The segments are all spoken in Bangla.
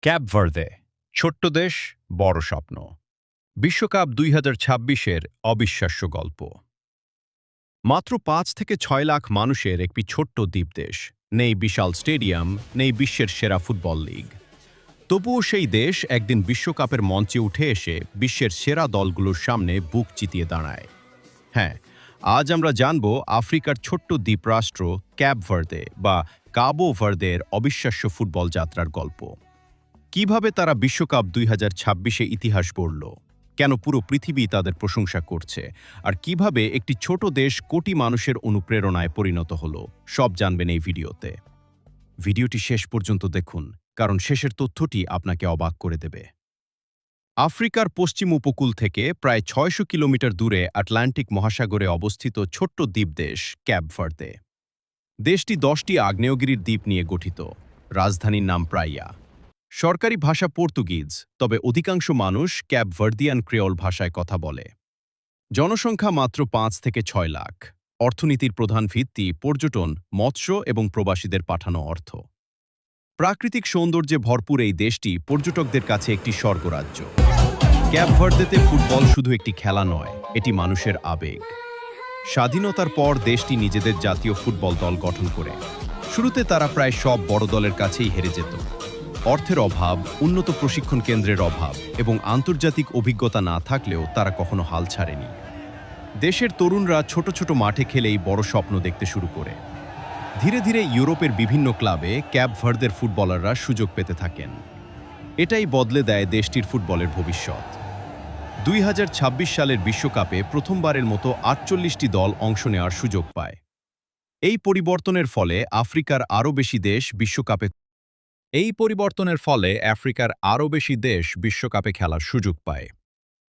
ক্যাপ ভার্দে, ছোট্ট দেশ, বড় স্বপ্ন। বিশ্বকাপ ২০২৬-এর অবিশ্বাস্য গল্প। মাত্র ৫ থেকে ৬ লাখ মানুষের একটি ছোট্ট দ্বীপদেশ। নেই বিশাল স্টেডিয়াম, নেই বিশ্বের সেরা ফুটবল লিগ। তবুও সেই দেশ একদিন বিশ্বকাপের মঞ্চে উঠে এসে বিশ্বের সেরা দলগুলোর সামনে বুক চিতিয়ে দাঁড়ায়। হ্যাঁ, আজ আমরা জানব আফ্রিকার ছোট্ট দ্বীপরাষ্ট্র ক্যাপ ভার্দে বা কাবো ভার্দের অবিশ্বাস্য ফুটবল যাত্রার গল্প। কিভাবে তারা বিশ্বকাপ ২০২৬-এ ইতিহাস গড়ল, কেন পুরো পৃথিবী তাদের প্রশংসা করছে, আর কিভাবে একটি ছোট দেশ কোটি মানুষের অনুপ্রেরণায় পরিণত হলো, সব জানবেন এই ভিডিওতে। ভিডিওটি শেষ পর্যন্ত দেখুন, কারণ শেষের তথ্যটি আপনাকে অবাক করে দেবে। আফ্রিকার পশ্চিম উপকূল থেকে প্রায় ৬০০ কিলোমিটার দূরে আটলান্টিক মহাসাগরে অবস্থিত ছোট্ট দ্বীপদেশ ক্যাপ ভার্দে। দেশটি ১০টি আগ্নেয়গিরির দ্বীপ নিয়ে গঠিত। রাজধানীর নাম প্রাইয়া। সরকারি ভাষা পর্তুগিজ, তবে অধিকাংশ মানুষ ক্যাপ ভার্দিয়ান ক্রেওল ভাষায় কথা বলে। জনসংখ্যা মাত্র ৫ থেকে ৬ লাখ। অর্থনীতির প্রধান ভিত্তি পর্যটন, মৎস্য এবং প্রবাসীদের পাঠানো অর্থ। প্রাকৃতিক সৌন্দর্যে ভরপুর এই দেশটি পর্যটকদের কাছে একটি স্বর্গরাজ্য। ক্যাপ ভার্দেতে ফুটবল শুধু একটি খেলা নয়, এটি মানুষের আবেগ। স্বাধীনতার পর দেশটি নিজেদের জাতীয় ফুটবল দল গঠন করে। শুরুতে তারা প্রায় সব বড় দলের কাছেই হেরে যেত। অর্থের অভাব, উন্নত প্রশিক্ষণ কেন্দ্রের অভাব এবং আন্তর্জাতিক অভিজ্ঞতা না থাকলেও তারা কখনো হাল ছাড়েনি। দেশের তরুণরা ছোট ছোট মাঠে খেলেই বড় স্বপ্ন দেখতে শুরু করে। ধীরে ধীরে ইউরোপের বিভিন্ন ক্লাবে ক্যাপ ভার্দের ফুটবলাররা সুযোগ পেতে থাকেন। এটাই বদলে দেয় দেশটির ফুটবলের ভবিষ্যৎ। ২০২৬ সালের বিশ্বকাপে প্রথমবারের মতো ৪৮টি দল অংশ নেওয়ার সুযোগ পায়। এই পরিবর্তনের ফলে আফ্রিকার আরও বেশি দেশ বিশ্বকাপে খেলার সুযোগ পায়।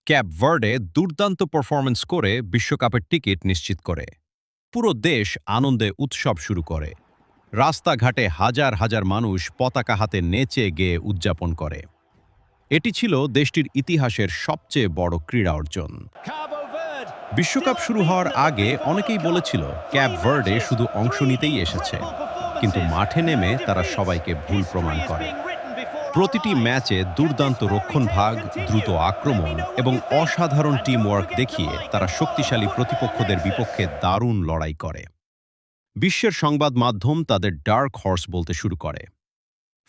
ক্যাপ ভার্দে দুর্দান্ত পারফরম্যান্স করে বিশ্বকাপের টিকিট নিশ্চিত করে। পুরো দেশ আনন্দে উৎসব শুরু করে। রাস্তাঘাটে হাজার হাজার মানুষ পতাকা হাতে নেচে গেয়ে উদযাপন করে। এটি ছিল দেশটির ইতিহাসের সবচেয়ে বড় ক্রীড়া অর্জন। বিশ্বকাপ শুরু হওয়ার আগে অনেকেই বলেছিল ক্যাপ ভার্দে শুধু অংশ নিতেই এসেছে, কিন্তু মাঠে নেমে তারা সবাইকে ভুল প্রমাণ করে। প্রতিটি ম্যাচে দুর্দান্ত রক্ষণভাগ, দ্রুত আক্রমণ এবং অসাধারণ টিমওয়ার্ক দেখিয়ে তারা শক্তিশালী প্রতিপক্ষদের বিপক্ষে দারুণ লড়াই করে। বিশ্বের সংবাদ মাধ্যম তাদের ডার্ক হর্স বলতে শুরু করে।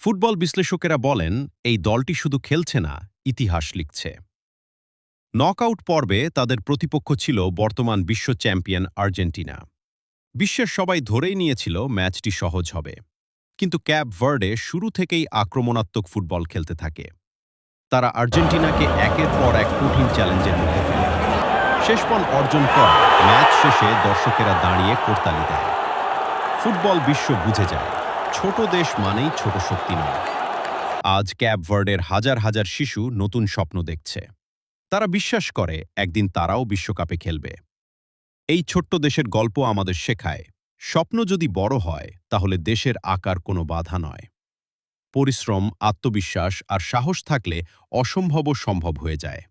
ফুটবল বিশ্লেষকেরা বলেন, এই দলটি শুধু খেলছে না, ইতিহাস লিখছে। নকআউট পর্বে তাদের প্রতিপক্ষ ছিল বর্তমান বিশ্ব চ্যাম্পিয়ন আর্জেন্টিনা। বিশ্বের সবাই ধরেই নিয়েছিল ম্যাচটি সহজ হবে। কিন্তু ক্যাপ ভার্দে শুরু থেকেই আক্রমণাত্মক ফুটবল খেলতে থাকে। তারা আর্জেন্টিনাকে একের পর এক কঠিন চ্যালেঞ্জের মুখে ফেলে। শেষ পর্যন্ত অর্জন করে ম্যাচ শেষে দর্শকেরা দাঁড়িয়ে করতালি দেয়। ফুটবল বিশ্ব বুঝে যায়, ছোট দেশ মানেই ছোট শক্তি নয়। আজ ক্যাপ ভার্দের হাজার হাজার শিশু নতুন স্বপ্ন দেখছে। তারা বিশ্বাস করে একদিন তারাও বিশ্বকাপে খেলবে। এই ছোট্ট দেশের গল্প আমাদের শেখায়, স্বপ্ন যদি বড় হয় তাহলে দেশের আকার কোনো বাধা নয়। পরিশ্রম, আত্মবিশ্বাস আর সাহস থাকলে অসম্ভবও সম্ভব হয়ে যায়।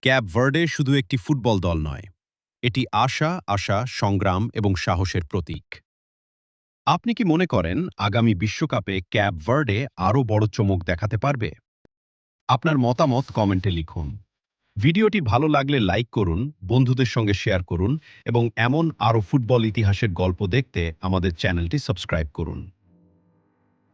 ক্যাপ ভার্দে শুধু একটি ফুটবল দল নয়, এটি আশা, সংগ্রাম এবং সাহসের প্রতীক। আপনি কি মনে করেন আগামী বিশ্বকাপে ক্যাপ ভার্দে আরও বড় চমক দেখাতে পারবে? আপনার মতামত কমেন্টে লিখুন। ভিডিওটি ভালো লাগলে লাইক করুন, বন্ধুদের সঙ্গে শেয়ার করুন এবং এমন আরও ফুটবল ইতিহাসের গল্প দেখতে আমাদের চ্যানেলটি সাবস্ক্রাইব করুন।